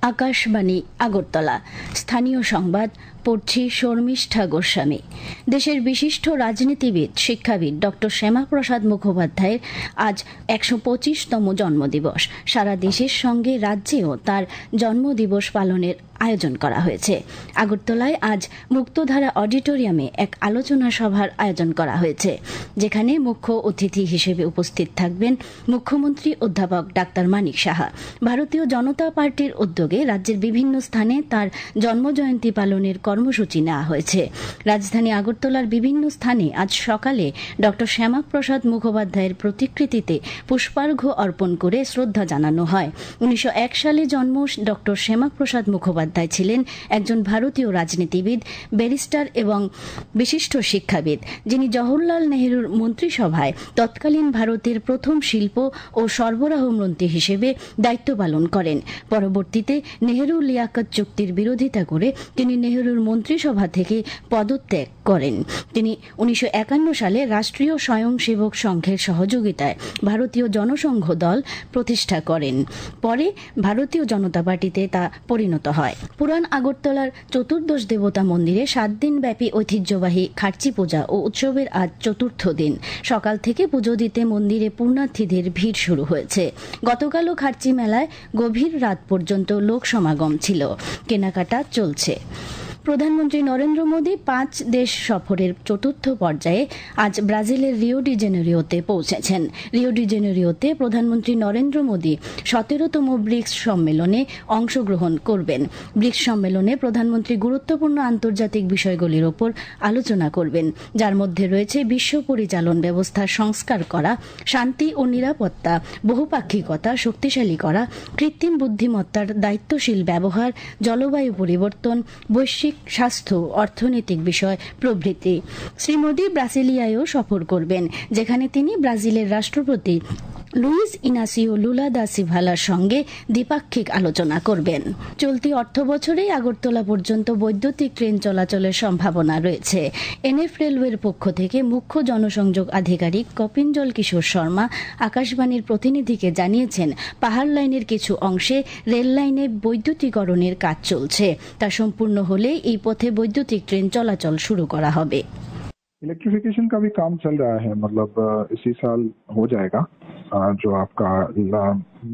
আকাশবাণী আগরতলা স্থানীয় সংবাদ পড়ছি শর্মিষ্ঠা গোস্বামী। দেশের বিশিষ্ট রাজনীতিবিদ শিক্ষাবিদ ডক্টর শ্যামাপ্রসাদ মুখোপাধ্যায়ের আজ ১২৫তম জন্মদিবস। সারা দেশের সঙ্গে রাজ্যেও তার জন্মদিবস পালনের আয়োজন করা হয়েছে। আগরতলায় আজ মুক্তধারা অডিটোরিয়ামে এক আলোচনা সভার আয়োজন করা হয়েছে, যেখানে মুখ্য অতিথি হিসেবে উপস্থিত থাকবেন মুখ্যমন্ত্রী অধ্যাপক ডাক্তার মানিক সাহা। ভারতীয় জনতা পার্টির উদ্যোগে রাজ্যের বিভিন্ন স্থানে তার জন্মজয়ন্তী পালনের কর্মসূচি নেওয়া হয়েছে। রাজধানী আগরতলার বিভিন্ন স্থানে আজ সকালে ডক্টর শ্যামাপ্রসাদ মুখোপাধ্যায়ের প্রতিকৃতিতে পুষ্পার্ঘ্য অর্পণ করে শ্রদ্ধা জানানো হয়। ১৯০১ সালে জন্ম ডক্টর শ্যামাপ্রসাদ মুখোপাধ্যায় ছিলেন একজন ভারতীয় রাজনীতিবিদ, ব্যারিস্টার এবং বিশিষ্ট শিক্ষাবিদ, যিনি জওহরলাল নেহরুর মন্ত্রিসভায় তৎকালীন ভারতের প্রথম শিল্প ও সরবরাহ মন্ত্রী হিসেবে দায়িত্ব পালন করেন। পরবর্তীতে নেহরু লিয়াকত চুক্তির বিরোধিতা করে তিনি নেহরুর মন্ত্রিসভা থেকে পদত্যাগ করেন। তিনি ১৯৫১ সালে রাষ্ট্রীয় স্বয়ংসেবক সংঘের সহযোগিতায় ভারতীয় জনসংঘ দল প্রতিষ্ঠা করেন। পরে ভারতীয় জনতা পার্টিতে তা পরিণত হয়। পুরান আগরতলার চতুর্দশ দেবতা মন্দিরে ৭ দিন ব্যাপী ঐতিহ্যবাহী খার্চি পূজা ও উৎসবের আজ চতুর্থ দিন। সকাল থেকে পুজো দিতে মন্দিরে পুণ্যার্থীদের ভিড় শুরু হয়েছে। গতকালও খার্চি মেলায় গভীর রাত পর্যন্ত লোক সমাগম ছিল। কেনাকাটা চলছে। প্রধানমন্ত্রী নরেন্দ্র মোদী ৫ দেশ সফরের চতুর্থ পর্যায়ে আজ ব্রাজিলের রিও ডি জেনেরিওতে পৌঁছেছেন। রিও ডি জেনেরিওতে প্রধানমন্ত্রী নরেন্দ্র মোদী ১৭তম ব্রিক্স সম্মেলনে অংশগ্রহণ করবেন। ব্রিক্স সম্মেলনে প্রধানমন্ত্রী গুরুত্বপূর্ণ আন্তর্জাতিক বিষয়গুলির ওপর আলোচনা করবেন, যার মধ্যে রয়েছে বিশ্ব পরিচালন ব্যবস্থার সংস্কার করা, শান্তি ও নিরাপত্তা, বহুপাক্ষিকতা শক্তিশালী করা, কৃত্রিম বুদ্ধিমত্তার দায়িত্বশীল ব্যবহার, জলবায়ু পরিবর্তন, বৈশ্বিক স্বাস্থ্য, অর্থনৈতিক বিষয় প্রভৃতি। শ্রী মোদী ব্রাসিলিয়ায়ও সফর করবেন, যেখানে তিনি ব্রাজিলের রাষ্ট্রপতি লুইস ইনাসিও লুলা দা সিলভার সঙ্গে দ্বিপাক্ষিক আলোচনা করবেন। চলতি অর্থবছরেই আগরতলা পর্যন্ত বৈদ্যুতিক ট্রেন চলাচলের সম্ভাবনা রয়েছে। এনএফ রেলওয়ের পক্ষ থেকে মুখ্য জনসংযোগ আধিকারিক কপিঞ্জল কিশোর শর্মা আকাশবাণীর প্রতিনিধিকে জানিয়েছেন, পাহাড় লাইনের কিছু অংশে রেল লাইনে বৈদ্যুতিকরণের কাজ চলছে। তা সম্পূর্ণ হলে এই পথে বৈদ্যুতিক ট্রেন চলাচল শুরু করা হবে। इलेक्ट्रिफिकेशन का भी काम चल रहा है, मतलब इसी साल हो जाएगा। जो आपका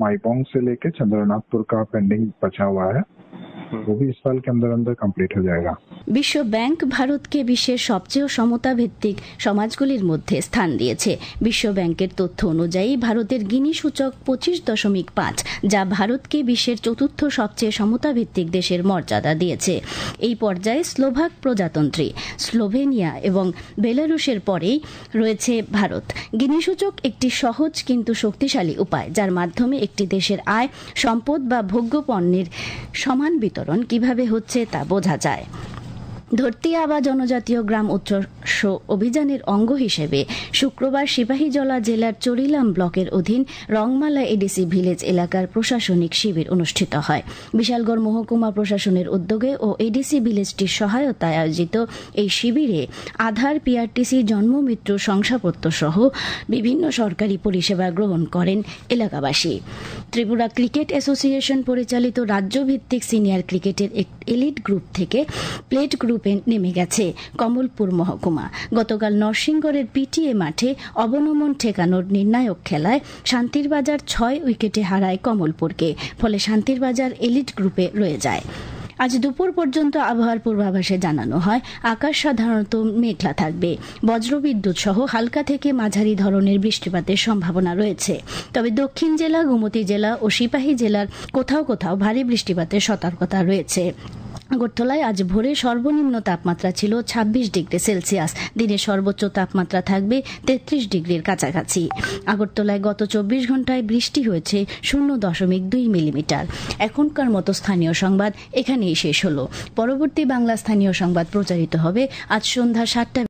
माईबोंग से लेके चंद्रनाथपुर का पेंडिंग बचा हुआ है, वो भी इस साल के अंदर अंदर कंप्लीट हो जाएगा। বিশ্ব ব্যাংক ভারতকে বিশ্বের সবচেয়ে সমতা ভিত্তিক সমাজগুলির মধ্যে স্থান দিয়েছে। বিশ্ব ব্যাংকের তথ্য অনুযায়ী ভারতের গিনি সূচক 25.5, যা ভারতকে বিশ্বের চতুর্থ সবচেয়ে সমতা ভিত্তিক দেশের মর্যাদা দিয়েছে। এই পর্যায়ে স্লোভাক প্রজাতন্ত্রী, স্লোভেনিয়া এবং বেলারুশের পরেই রয়েছে ভারত। গিনি সূচক একটি সহজ কিন্তু শক্তিশালী উপায়, যার মাধ্যমে একটি দেশের আয়, সম্পদ বা ভোগ্য পণ্যের সমান বিতরণ কিভাবে হচ্ছে তা বোঝা যায়। ধরতি আবা জনজাতীয় গ্রাম উৎকর্ষ অভিযানের অঙ্গ হিসেবে শুক্রবার সিপাহীজলা জেলার চরিলাম ব্লকের অধীন রংমালা এডিসি ভিলেজ এলাকার প্রশাসনিক শিবির অনুষ্ঠিত হয়। বিশালগড় মহকুমা প্রশাসনের উদ্যোগে ও এডিসি ভিলেজটির সহায়তায় আয়োজিত এই শিবিরে আধার, পিআরটিসি, জন্মমৃত্যু শংসাপত্র সহ বিভিন্ন সরকারি পরিষেবা গ্রহণ করেন এলাকাবাসী। ত্রিপুরা ক্রিকেট অ্যাসোসিয়েশন পরিচালিত রাজ্যভিত্তিক সিনিয়র ক্রিকেটের এলিট গ্রুপ থেকে প্লেট গ্রুপ নেমে গেছে কমলপুর মহকুমা। গতকাল নরসিংগড়ের পিটিএ মাঠে অবনমন ঠেকানোর নির্ণায়ক খেলায় শান্তিরবাজার 6 উইকেটে হারায় কমলপুরকে, ফলে শান্তিরবাজার এলিট গ্রুপে রয়ে যায়। আজ দুপুর পর্যন্ত আবহাওয়ার পূর্বাভাসে জানানো হয়, আকাশ সাধারণত মেঘলা থাকবে। বজ্রবিদ্যুৎ সহ হালকা থেকে মাঝারি ধরনের বৃষ্টিপাতের সম্ভাবনা রয়েছে। তবে দক্ষিণ জেলা, গোমতী জেলা ও সিপাহী জেলার কোথাও কোথাও ভারী বৃষ্টিপাতের সতর্কতা রয়েছে। আগরতলায় আজ ভোরে সর্বনিম্ন তাপমাত্রা ছিল ২৬ ডিগ্রি সেলসিয়াস। দিনের সর্বোচ্চ তাপমাত্রা থাকবে ৩৩ ডিগ্রির কাছাকাছি। আগরতলায় গত ২৪ ঘন্টায় বৃষ্টি হয়েছে ০.২ মিলিমিটার। এখনকার মতো স্থানীয় সংবাদ এখানেই শেষ হলো। পরবর্তী বাংলা স্থানীয় সংবাদ প্রচারিত হবে আজ সন্ধ্যা ৭টা।